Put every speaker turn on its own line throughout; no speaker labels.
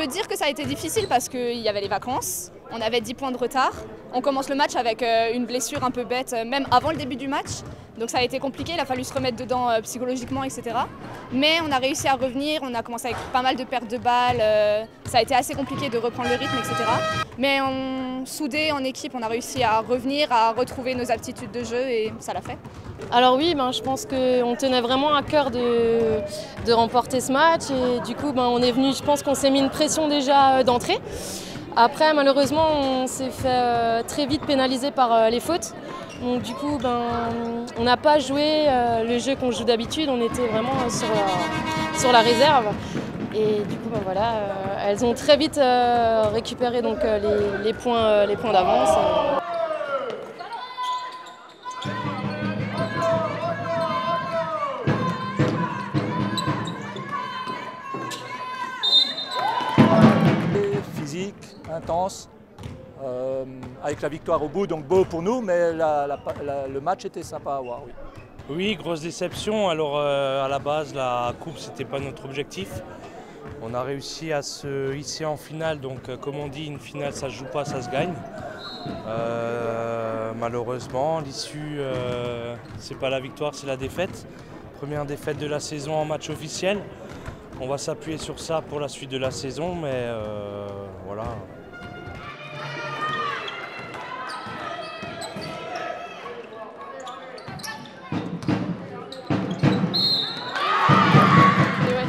peut dire que ça a été difficile parce qu'il y avait les vacances, on avait 10 points de retard. On commence le match avec une blessure un peu bête, même avant le début du match. Donc ça a été compliqué, il a fallu se remettre dedans psychologiquement, etc. Mais on a réussi à revenir, on a commencé avec pas mal de pertes de balles. Ça a été assez compliqué de reprendre le rythme, etc. Mais soudés en équipe, on a réussi à revenir, à retrouver nos aptitudes de jeu et ça l'a fait.
Alors oui, je pense qu'on tenait vraiment à cœur de remporter ce match et du coup on est venu, je pense qu'on s'est mis une pression déjà d'entrée. Après malheureusement on s'est fait très vite pénaliser par les fautes. Donc du coup on n'a pas joué le jeu qu'on joue d'habitude, on était vraiment sur la réserve. Et du coup voilà, elles ont très vite récupéré donc, les points d'avance.
Physique, intense, avec la victoire au bout, donc beau pour nous, mais le match était sympa à voir. Oui.
Oui, grosse déception. Alors à la base, la coupe, c'était pas notre objectif. On a réussi à se hisser en finale, donc comme on dit, une finale, ça se joue pas, ça se gagne. Malheureusement, l'issue, c'est pas la victoire, c'est la défaite. Première défaite de la saison en match officiel. On va s'appuyer sur ça pour la suite de la saison, mais voilà.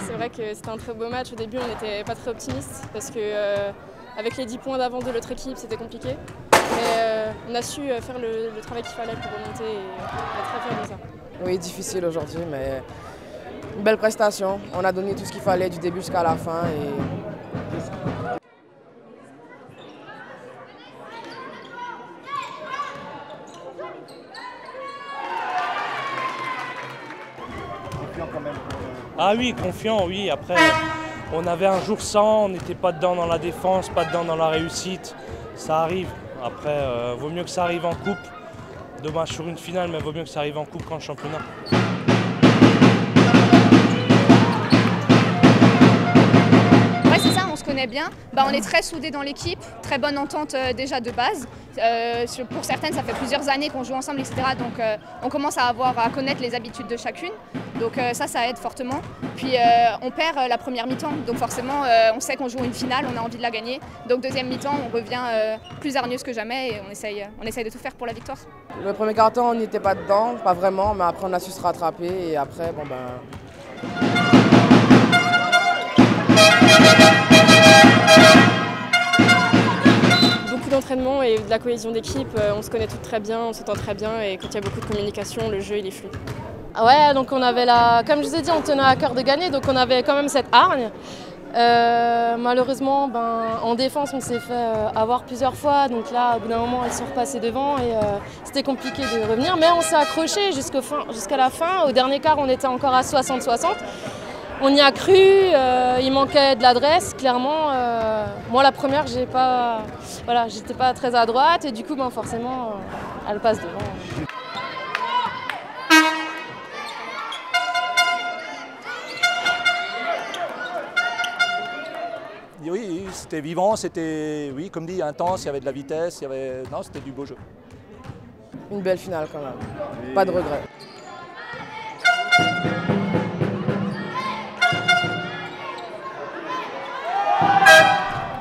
C'est vrai que c'était un très beau match. Au début, on n'était pas très optimiste parce que avec les 10 points d'avance de l'autre équipe, c'était compliqué. Mais on a su faire le travail qu'il fallait pour remonter et on est très fiers de ça.
Oui, difficile aujourd'hui, mais une belle prestation. On a donné tout ce qu'il fallait du début jusqu'à la fin.
Ah oui, confiant, oui. Après, on avait un jour sans, on n'était pas dedans dans la défense, pas dedans dans la réussite. Ça arrive. Après, vaut mieux que ça arrive en coupe. Dommage sur une finale, mais vaut mieux que ça arrive en coupe qu'en championnat.
Ouais, c'est ça, on se connaît bien. On est très soudés dans l'équipe, très bonne entente déjà de base. Pour certaines, ça fait plusieurs années qu'on joue ensemble, etc. Donc on commence à connaître les habitudes de chacune. Donc ça aide fortement. Puis on perd la première mi-temps, donc forcément on sait qu'on joue une finale, on a envie de la gagner. Donc deuxième mi-temps, on revient plus hargneuse que jamais et on essaye de tout faire pour la victoire.
Le premier quart-temps, on n'était pas dedans, pas vraiment, mais après on a su se rattraper et après,
Beaucoup d'entraînement et de la cohésion d'équipe, on se connaît toutes très bien, on s'entend très bien et quand il y a beaucoup de communication, le jeu il est fluide. Ouais, donc on avait comme je vous ai dit, on tenait à cœur de gagner, donc on avait quand même cette hargne. Malheureusement, en défense, on s'est fait avoir plusieurs fois, donc là, au bout d'un moment, elles sont repassées devant et c'était compliqué de revenir, mais on s'est accroché jusqu'à la fin. Au dernier quart, on était encore à 60-60. On y a cru, il manquait de l'adresse, clairement. Moi, la première, j'étais pas très à droite et du coup, forcément, elle passe devant.
Oui, c'était vivant, c'était, oui, comme dit, intense, il y avait de la vitesse, non, c'était du beau jeu.
Une belle finale quand même, pas de regrets.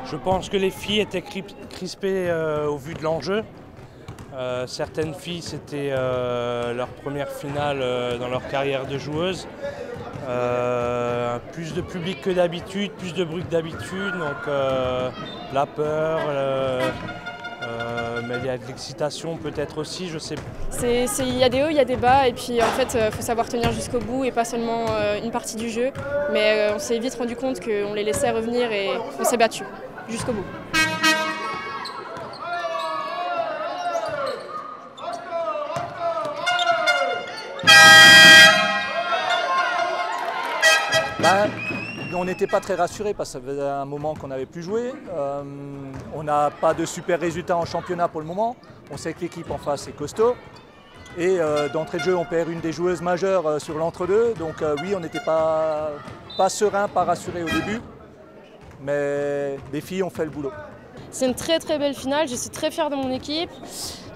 Je pense que les filles étaient crispées au vu de l'enjeu. Certaines filles, c'était leur première finale dans leur carrière de joueuse. Plus de public que d'habitude, plus de bruit que d'habitude, donc la peur, mais il y a de l'excitation peut-être aussi, je sais pas.
Il y a des hauts, il y a des bas, et puis en fait, il faut savoir tenir jusqu'au bout et pas seulement une partie du jeu. Mais on s'est vite rendu compte qu'on les laissait revenir et on s'est battu jusqu'au bout.
On n'était pas très rassurés parce que ça faisait un moment qu'on n'avait plus joué. On n'a pas de super résultats en championnat pour le moment. On sait que l'équipe en face est costaud. Et d'entrée de jeu, on perd une des joueuses majeures sur l'entre-deux. Donc oui, on n'était pas serein, pas rassuré au début. mais les filles ont fait le boulot.
C'est une très très belle finale, je suis très fière de mon équipe,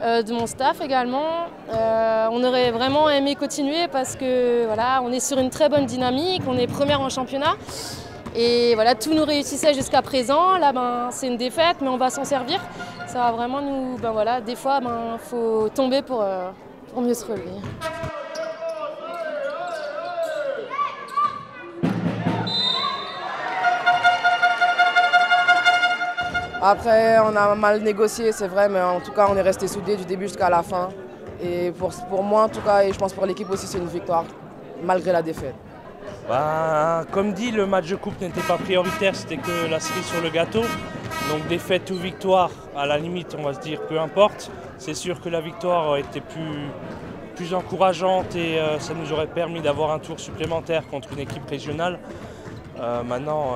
de mon staff également. On aurait vraiment aimé continuer parce que voilà, on est sur une très bonne dynamique, on est première en championnat. Et voilà, tout nous réussissait jusqu'à présent. Là, c'est une défaite, mais on va s'en servir. Ça va vraiment nous... voilà, des fois, faut tomber pour mieux se relever.
Après, on a mal négocié, c'est vrai, mais en tout cas, on est resté soudés du début jusqu'à la fin. Et pour moi, en tout cas, et je pense pour l'équipe aussi, c'est une victoire, malgré la défaite.
Comme dit, le match de coupe n'était pas prioritaire, c'était que la cerise sur le gâteau. Donc défaite ou victoire, à la limite, on va se dire peu importe. C'est sûr que la victoire aurait été plus encourageante et ça nous aurait permis d'avoir un tour supplémentaire contre une équipe régionale. Maintenant,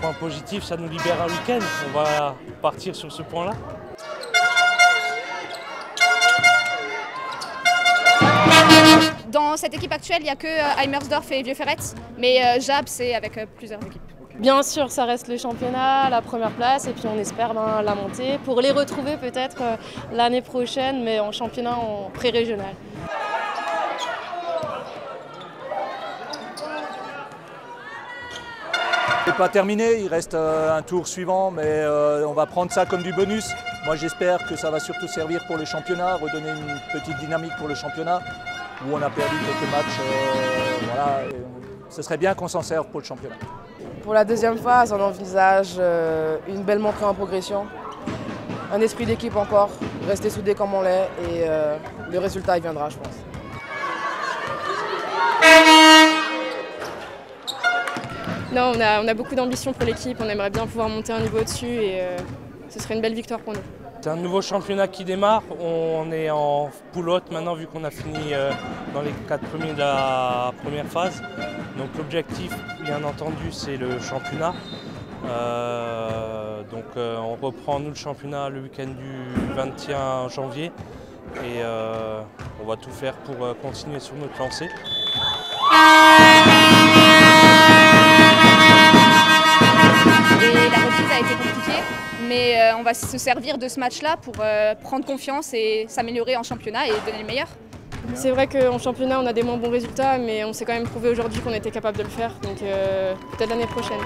point positif, ça nous libère un week-end. On va partir sur ce point-là.
Dans cette équipe actuelle, il n'y a que Heimersdorf et Vieux-Ferret, mais Jab, c'est avec plusieurs équipes.
Bien sûr, ça reste le championnat, la première place, et puis on espère la montée pour les retrouver peut-être l'année prochaine, mais en championnat en pré-régional.
C'est pas terminé, il reste un tour suivant, mais on va prendre ça comme du bonus. Moi j'espère que ça va surtout servir pour le championnat, redonner une petite dynamique pour le championnat, où on a perdu quelques matchs. Voilà, ce serait bien qu'on s'en serve pour le championnat.
Pour la deuxième phase, on envisage une belle montée en progression, un esprit d'équipe encore, rester soudés comme on l'est, et le résultat il viendra, je pense.
Non, on a beaucoup d'ambition pour l'équipe, on aimerait bien pouvoir monter un niveau au-dessus et ce serait une belle victoire pour nous.
C'est un nouveau championnat qui démarre, on est en poule haute maintenant vu qu'on a fini dans les 4 premiers de la première phase. Donc l'objectif, bien entendu, c'est le championnat. On reprend nous le championnat le week-end du 21 janvier et on va tout faire pour continuer sur notre lancée.
Et la reprise a été compliquée, mais on va se servir de ce match-là pour prendre confiance et s'améliorer en championnat et donner le meilleur.
C'est vrai qu'en championnat on a des moins bons résultats, mais on s'est quand même prouvé aujourd'hui qu'on était capable de le faire, donc peut-être l'année prochaine.